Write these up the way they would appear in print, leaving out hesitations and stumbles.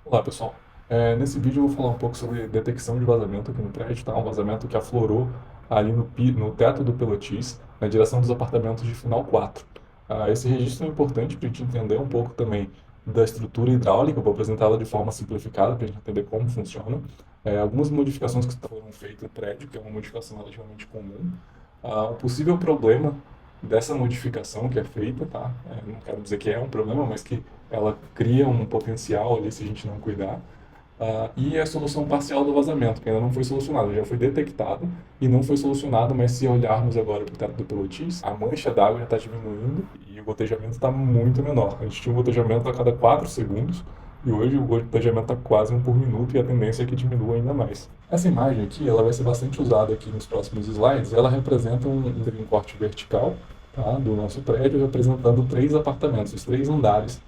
Olá, pessoal. Nesse vídeo eu vou falar um pouco sobre detecção de vazamento aqui no prédio, tá? Um vazamento que aflorou ali no teto do Pelotis, na direção dos apartamentos de final 4. Esse registro é importante para a gente entender um pouco também da estrutura hidráulica, eu vou apresentá-la de forma simplificada para a gente entender como funciona. Algumas modificações que foram feitas no prédio, que é uma modificação relativamente comum. Um possível problema dessa modificação que é feita, tá? Não quero dizer que é um problema, mas que ela cria um potencial ali se a gente não cuidar. E a solução parcial do vazamento, que ainda não foi solucionado, já foi detectado e não foi solucionado, mas se olharmos agora para o teto do Pelotis, a mancha d'água já está diminuindo e o gotejamento está muito menor. A gente tinha um gotejamento a cada 4 segundos e hoje o gotejamento está quase um por minuto e a tendência é que diminua ainda mais. Essa imagem aqui ela vai ser bastante usada aqui nos próximos slides. Ela representa um corte vertical, tá, do nosso prédio, representando 3 apartamentos, os 3 andares.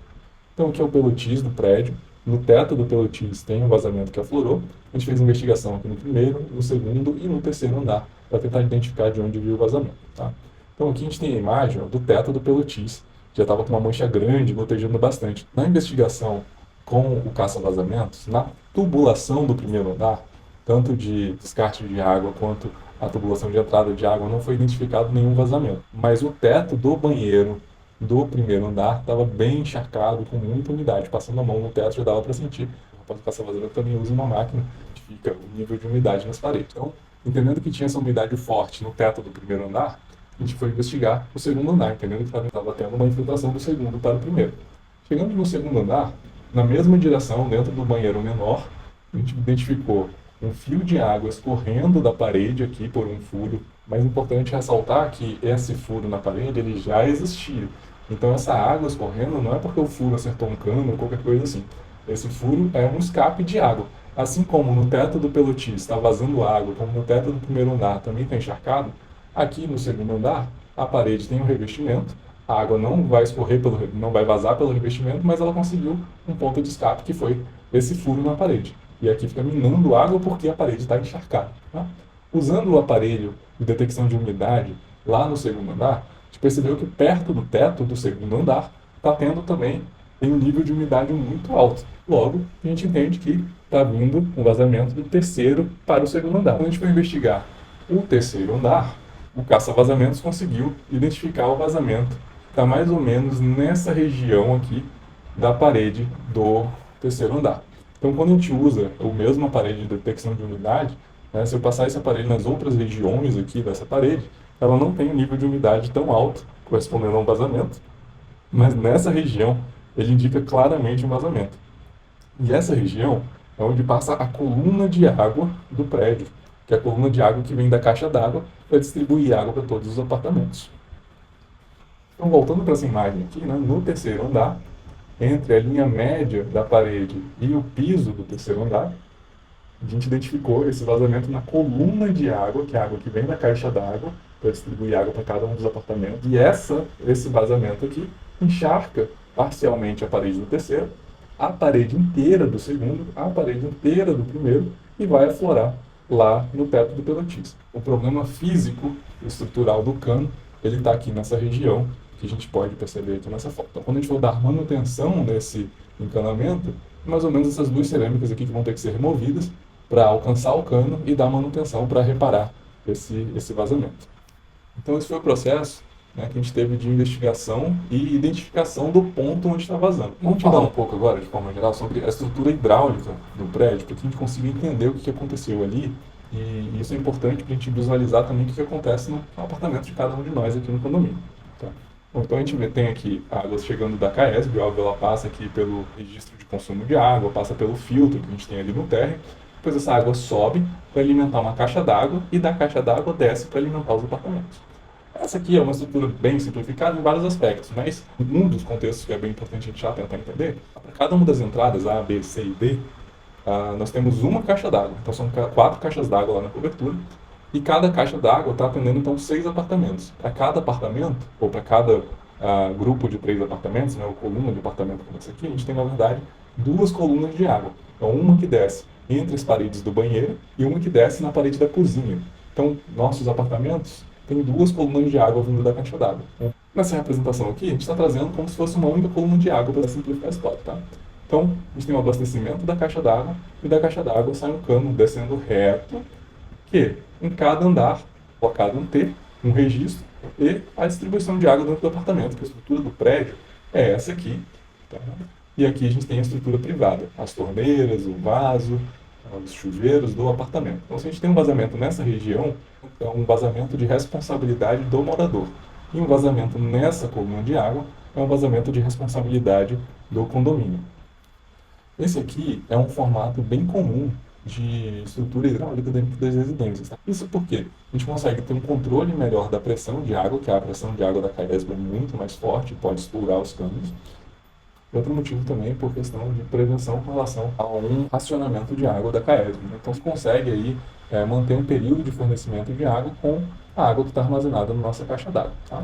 Então aqui é o Pelotis do prédio. No teto do Pelotis tem um vazamento que aflorou. A gente fez investigação aqui no primeiro, no segundo e no terceiro andar para tentar identificar de onde veio o vazamento. Tá? Então aqui a gente tem a imagem do teto do Pelotis. Já estava com uma mancha grande, gotejando bastante. Na investigação com o caça-vazamentos, na tubulação do primeiro andar, tanto de descarte de água quanto a tubulação de entrada de água, não foi identificado nenhum vazamento. Mas o teto do banheiro do primeiro andar estava bem encharcado, com muita umidade. Passando a mão no teto já dava para sentir. O rapaz do caça-vazamento também usa uma máquina que fica o nível de umidade nas paredes. Então, entendendo que tinha essa umidade forte no teto do primeiro andar, a gente foi investigar o segundo andar, entendendo que estava tendo uma infiltração do segundo para o primeiro. Chegando no segundo andar, na mesma direção, dentro do banheiro menor, a gente identificou um fio de água escorrendo da parede aqui por um furo. Mas é importante ressaltar que esse furo na parede ele já existia. Então essa água escorrendo não é porque o furo acertou um cano ou qualquer coisa assim. Esse furo é um escape de água. Assim como no teto do Pelotis está vazando água, como no teto do primeiro andar também está encharcado, aqui no segundo andar a parede tem um revestimento, a água não vai escorrer não vai vazar pelo revestimento, mas ela conseguiu um ponto de escape que foi esse furo na parede. E aqui fica minando água porque a parede está encharcada. Tá? Usando o aparelho de detecção de umidade lá no segundo andar, a gente percebeu que perto do teto do segundo andar está tendo também tem um nível de umidade muito alto. Logo, a gente entende que está vindo um vazamento do terceiro para o segundo andar. Quando a gente foi investigar o terceiro andar, o caça-vazamentos conseguiu identificar o vazamento. Está mais ou menos nessa região aqui da parede do terceiro andar. Então, quando a gente usa o mesmo aparelho de detecção de umidade, né, se eu passar esse aparelho nas outras regiões aqui dessa parede, ela não tem um nível de umidade tão alto, correspondendo a um vazamento, mas nessa região ele indica claramente um vazamento. E essa região é onde passa a coluna de água do prédio, que é a coluna de água que vem da caixa d'água para distribuir água para todos os apartamentos. Então, voltando para essa imagem aqui, né, no terceiro andar, entre a linha média da parede e o piso do terceiro andar, a gente identificou esse vazamento na coluna de água, que é a água que vem da caixa d'água, para distribuir água para cada um dos apartamentos. E esse vazamento aqui encharca parcialmente a parede do terceiro, a parede inteira do segundo, a parede inteira do primeiro e vai aflorar lá no teto do Pelotis. O problema físico estrutural do cano, ele está aqui nessa região, que a gente pode perceber aqui nessa foto. Então, quando a gente for dar manutenção nesse encanamento, mais ou menos essas duas cerâmicas aqui que vão ter que ser removidas para alcançar o cano e dar manutenção para reparar esse vazamento. Então esse foi o processo, né, que a gente teve de investigação e identificação do ponto onde está vazando. Vamos falar um pouco agora, de forma geral, sobre a estrutura hidráulica do prédio, para que a gente consiga entender o que aconteceu ali, e isso é importante para a gente visualizar também o que acontece no apartamento de cada um de nós aqui no condomínio. Tá? Bom, então a gente tem aqui a água chegando da CAESB, óbvio, ela passa aqui pelo registro de consumo de água, passa pelo filtro que a gente tem ali no térreo, depois essa água sobe para alimentar uma caixa d'água e da caixa d'água desce para alimentar os apartamentos. Essa aqui é uma estrutura bem simplificada em vários aspectos, mas um dos contextos que é bem importante a gente já tentar entender, para cada uma das entradas, A, B, C e D, nós temos uma caixa d'água. Então são 4 caixas d'água lá na cobertura, e cada caixa d'água está atendendo então 6 apartamentos. Para cada apartamento, ou para cada grupo de 3 apartamentos, né, ou coluna de apartamento como esse aqui, a gente tem na verdade 2 colunas de água. Então uma que desce entre as paredes do banheiro e uma que desce na parede da cozinha. Então nossos apartamentos tem 2 colunas de água vindo da caixa d'água. Nessa representação aqui, a gente está trazendo como se fosse uma única coluna de água para simplificar a história, tá? Então, a gente tem o abastecimento da caixa d'água e da caixa d'água sai um cano descendo reto que em cada andar, colocado um T, um registro e a distribuição de água dentro do apartamento, que a estrutura do prédio é essa aqui. Tá? E aqui a gente tem a estrutura privada, as torneiras, o vaso, os chuveiros do apartamento. Então, se a gente tem um vazamento nessa região, é um vazamento de responsabilidade do morador. E um vazamento nessa coluna de água é um vazamento de responsabilidade do condomínio. Esse aqui é um formato bem comum de estrutura hidráulica dentro das residências. Tá? Isso porque a gente consegue ter um controle melhor da pressão de água, que a pressão de água da Caesb é muito mais forte, pode explorar os canos. Outro motivo também por questão de prevenção com relação a um racionamento de água da Caesb. Então você consegue aí manter um período de fornecimento de água com a água que está armazenada na nossa caixa d'água. Tá?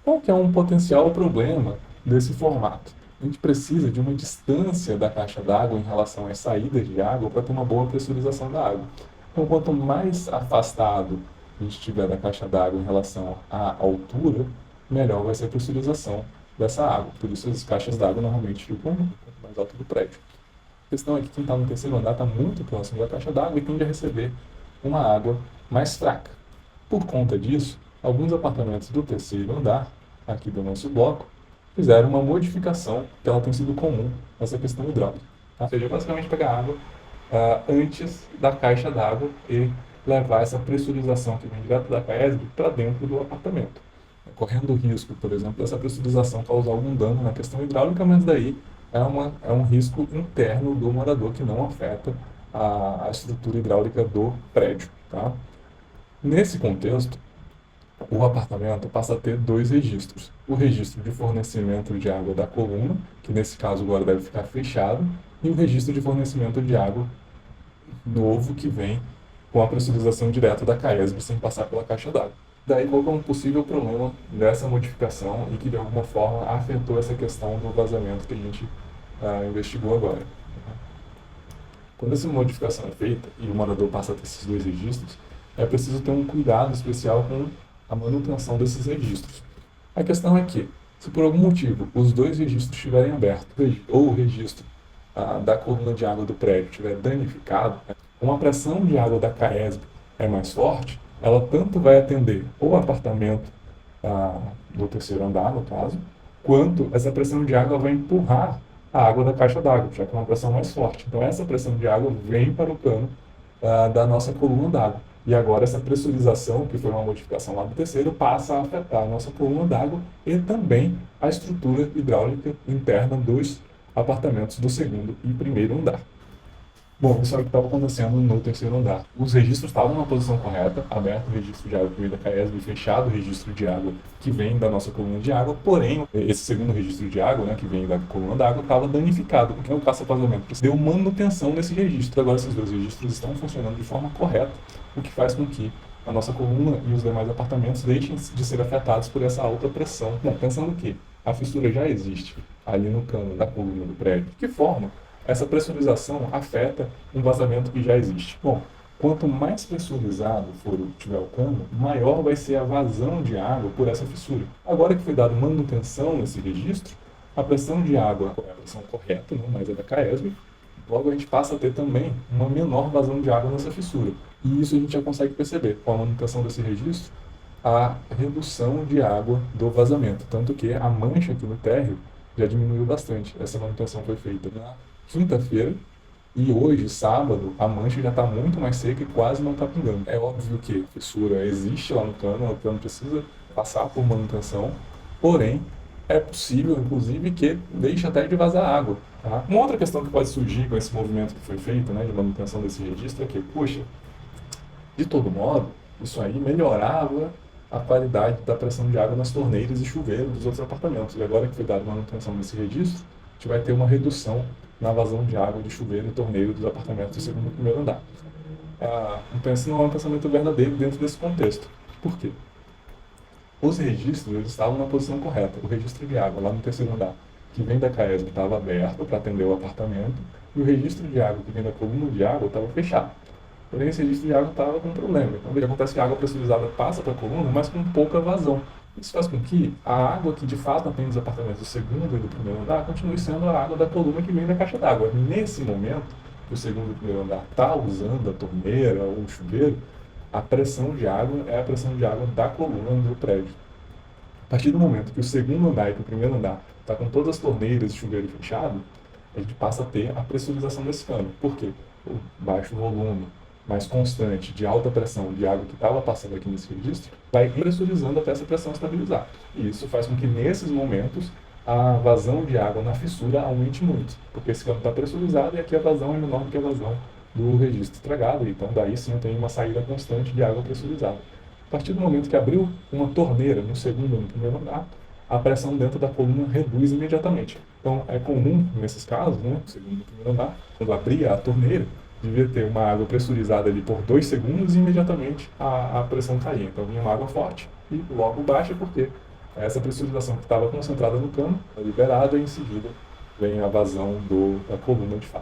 Qual que é um potencial problema desse formato? A gente precisa de uma distância da caixa d'água em relação às saídas de água para ter uma boa pressurização da água. Então, quanto mais afastado a gente estiver da caixa d'água em relação à altura, melhor vai ser a pressurização dessa água. Por isso, as caixas d'água normalmente ficam mais alto do prédio. A questão é que quem está no terceiro andar está muito próximo da caixa d'água e tende a receber uma água mais fraca. Por conta disso, alguns apartamentos do terceiro andar, aqui do nosso bloco, fizeram uma modificação que ela tem sido comum nessa questão hidráulica. Tá? Ou seja, basicamente pegar água antes da caixa d'água e levar essa pressurização que vem direto da Caesb para dentro do apartamento. Correndo o risco, por exemplo, dessa pressurização causar algum dano na questão hidráulica, mas daí é um risco interno do morador que não afeta a estrutura hidráulica do prédio. Tá? Nesse contexto, o apartamento passa a ter dois registros. O registro de fornecimento de água da coluna, que nesse caso agora deve ficar fechado, e o registro de fornecimento de água novo, que vem com a pressurização direta da Caesb sem passar pela caixa d'água. Daí qual é um possível problema dessa modificação e que de alguma forma afetou essa questão do vazamento que a gente investigou agora. Quando essa modificação é feita e o morador passa a ter esses dois registros, é preciso ter um cuidado especial com a manutenção desses registros. A questão é que, se por algum motivo os dois registros estiverem abertos ou o registro da coluna de água do prédio estiver danificado, uma pressão de água da Caesb é mais forte, ela tanto vai atender o apartamento do terceiro andar, no caso, quanto essa pressão de água vai empurrar a água da caixa d'água, já que é uma pressão mais forte. Então essa pressão de água vem para o cano da nossa coluna d'água. E agora essa pressurização, que foi uma modificação lá do terceiro, passa a afetar a nossa coluna d'água e também a estrutura hidráulica interna dos apartamentos do segundo e primeiro andar. Bom, isso é o que estava acontecendo no terceiro andar. Os registros estavam na posição correta, aberto o registro de água que vem da Caesb e fechado o registro de água que vem da nossa coluna de água, porém, esse segundo registro de água, que vem da coluna d'água, estava danificado, porque o caça-vazamento deu manutenção nesse registro. Agora esses dois registros estão funcionando de forma correta, o que faz com que a nossa coluna e os demais apartamentos deixem de ser afetados por essa alta pressão. Bom, pensando que a fissura já existe ali no cano da coluna do prédio, de que forma essa pressurização afeta um vazamento que já existe? Bom, quanto mais pressurizado tiver o cano, maior vai ser a vazão de água por essa fissura. Agora que foi dada manutenção nesse registro, a pressão de água é a pressão correta, mas é da Caesb, logo a gente passa a ter também uma menor vazão de água nessa fissura. E isso a gente já consegue perceber com a manutenção desse registro, a redução de água do vazamento. Tanto que a mancha aqui no térreo já diminuiu bastante. Essa manutenção foi feita na quinta-feira e hoje, sábado, a mancha já está muito mais seca e quase não está pingando. É óbvio que a fissura existe lá no cano, o cano precisa passar por manutenção, porém é possível, inclusive, que deixe até de vazar água. Tá? Uma outra questão que pode surgir com esse movimento que foi feito, de manutenção desse registro, é que, poxa, de todo modo, isso aí melhorava a qualidade da pressão de água nas torneiras e chuveiros dos outros apartamentos. E agora que foi dada manutenção nesse registro, a gente vai ter uma redução na vazão de água de chuveiro e torneiro dos apartamentos do segundo e primeiro andar. Esse não é um pensamento verdadeiro dentro desse contexto. Por quê? Os registros eles estavam na posição correta. O registro de água lá no terceiro andar, que vem da Caesb, estava aberto para atender o apartamento, e o registro de água que vem da coluna de água estava fechado. Porém, esse registro de água estava com problema. Então, o que acontece é que a água pressurizada passa para a coluna, mas com pouca vazão. Isso faz com que a água que de fato atende os apartamentos do segundo e do primeiro andar continue sendo a água da coluna que vem da caixa d'água. Nesse momento, que o segundo e o primeiro andar está usando a torneira ou o chuveiro, a pressão de água é a pressão de água da coluna do prédio. A partir do momento que o segundo andar e que o primeiro andar está com todas as torneiras e chuveiro fechado, a gente passa a ter a pressurização desse cano. Por quê? O baixo volume mais constante de alta pressão de água que estava passando aqui nesse registro vai pressurizando até essa pressão estabilizar. E isso faz com que nesses momentos a vazão de água na fissura aumente muito, porque esse cano está pressurizado e aqui a vazão é menor do que a vazão do registro estragado, então daí sim eu tenho uma saída constante de água pressurizada. A partir do momento que abriu uma torneira no segundo ou no primeiro andar, a pressão dentro da coluna reduz imediatamente. Então é comum nesses casos, né, no segundo e no primeiro andar, quando abria a torneira, devia ter uma água pressurizada ali por 2 segundos e imediatamente a pressão caía. Então vinha uma água forte e logo baixa, porque essa pressurização que estava concentrada no cano é liberada e em seguida vem a vazão da coluna de fato.